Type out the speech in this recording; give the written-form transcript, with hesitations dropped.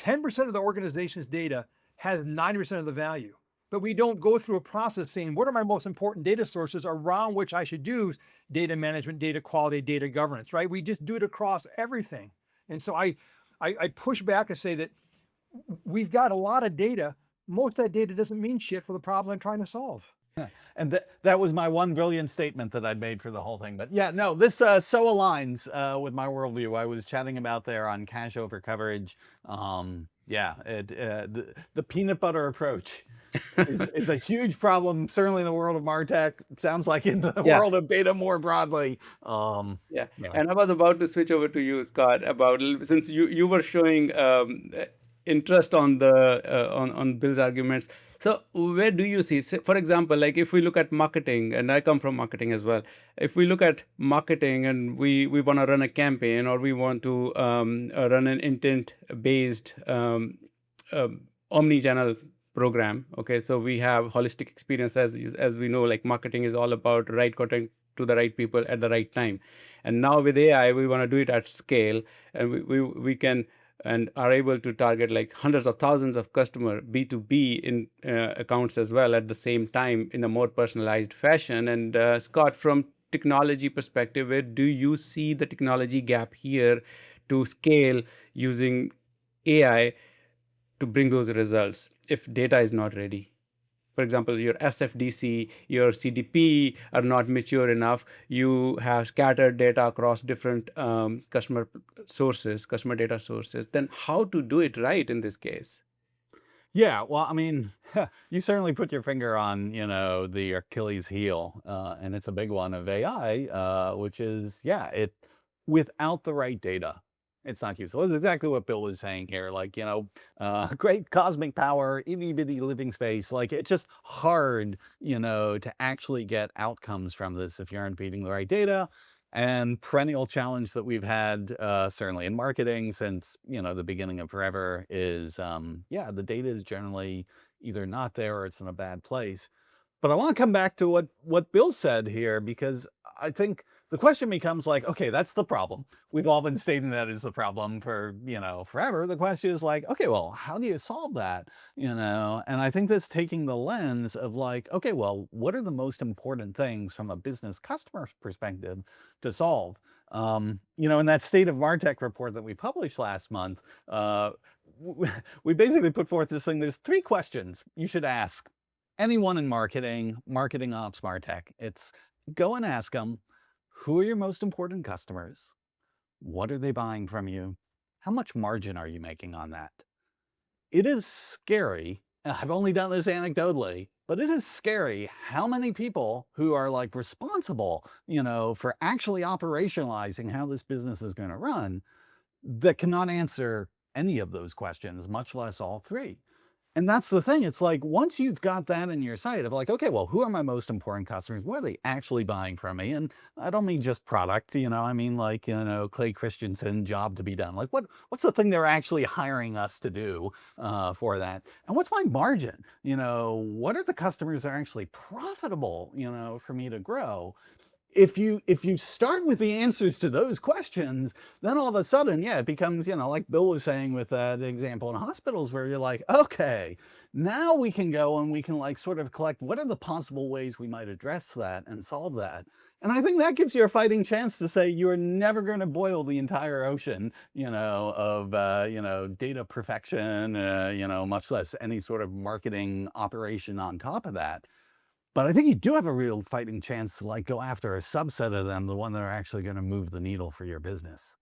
10% of the organization's data has 90% of the value. But we don't go through a process saying, what are my most important data sources around which I should do data management, data quality, data governance, right? We just do it across everything. And so I push back and say that we've got a lot of data. Most of that data doesn't mean shit for the problem I'm trying to solve. And that was my one brilliant statement that I'd made for the whole thing. But yeah, no, this so aligns with my worldview. I was chatting about there on cache over coverage. Yeah, the peanut butter approach is a huge problem, certainly in the world of Martech. Sounds like in the Yeah. world of data more broadly. Yeah, Yeah. and I was about to switch over to you, Scott, about since you were showing interest on the on Bill's arguments. So where do you see, for example, like if we look at marketing, and I come from marketing as well. If we look at marketing and we want to run a campaign, or we want to run an intent-based omni-channel program. Okay, so we have holistic experience, as we know, like marketing is all about right content to the right people at the right time. And now with AI, we want to do it at scale, and we can and are able to target like hundreds of thousands of customer B2B in accounts as well at the same time in a more personalized fashion. And Scott, from technology perspective, where do you see the technology gap here to scale using AI to bring those results if data is not ready? For example, your SFDC, your CDP are not mature enough. You have scattered data across different customer data sources. Then how to do it right in this case? Yeah, well, I mean, you certainly put your finger on, the Achilles heel, and it's a big one of AI, which is, yeah, without the right data, it's not useful. It's exactly what Bill was saying here, like, great cosmic power, itty bitty living space, like it's just hard, to actually get outcomes from this if you aren't feeding the right data. And perennial challenge that we've had, certainly in marketing since, the beginning of forever is, yeah, the data is generally either not there or it's in a bad place. But I want to come back to what Bill said here, because I think the question becomes like, okay, that's the problem. We've all been stating that is the problem for, forever. The question is like, okay, well, how do you solve that? And I think that's taking the lens of like, okay, well, what are the most important things from a business customer perspective to solve? In that State of Martech report that we published last month, we basically put forth this thing. There's 3 questions you should ask anyone in marketing ops, Martech. It's go and ask them, who are your most important customers? What are they buying from you? How much margin are you making on that? It is scary. I've only done this anecdotally, but it is scary how many people who are like responsible, for actually operationalizing how this business is going to run that cannot answer any of those questions, much less all 3. And that's the thing. It's like, once you've got that in your sight of like, okay, well, who are my most important customers? What are they actually buying from me? And I don't mean just product, I mean like, Clay Christensen, job to be done. Like what's the thing they're actually hiring us to do for that? And what's my margin? What are the customers that are actually profitable, for me to grow? If you start with the answers to those questions, then all of a sudden, yeah, it becomes, like Bill was saying with the example in hospitals, where you're like, okay, now we can go and we can like sort of collect what are the possible ways we might address that and solve that. And I think that gives you a fighting chance to say you're never going to boil the entire ocean, of, data perfection, much less any sort of marketing operation on top of that. But I think you do have a real fighting chance to like go after a subset of them, the one that are actually going to move the needle for your business.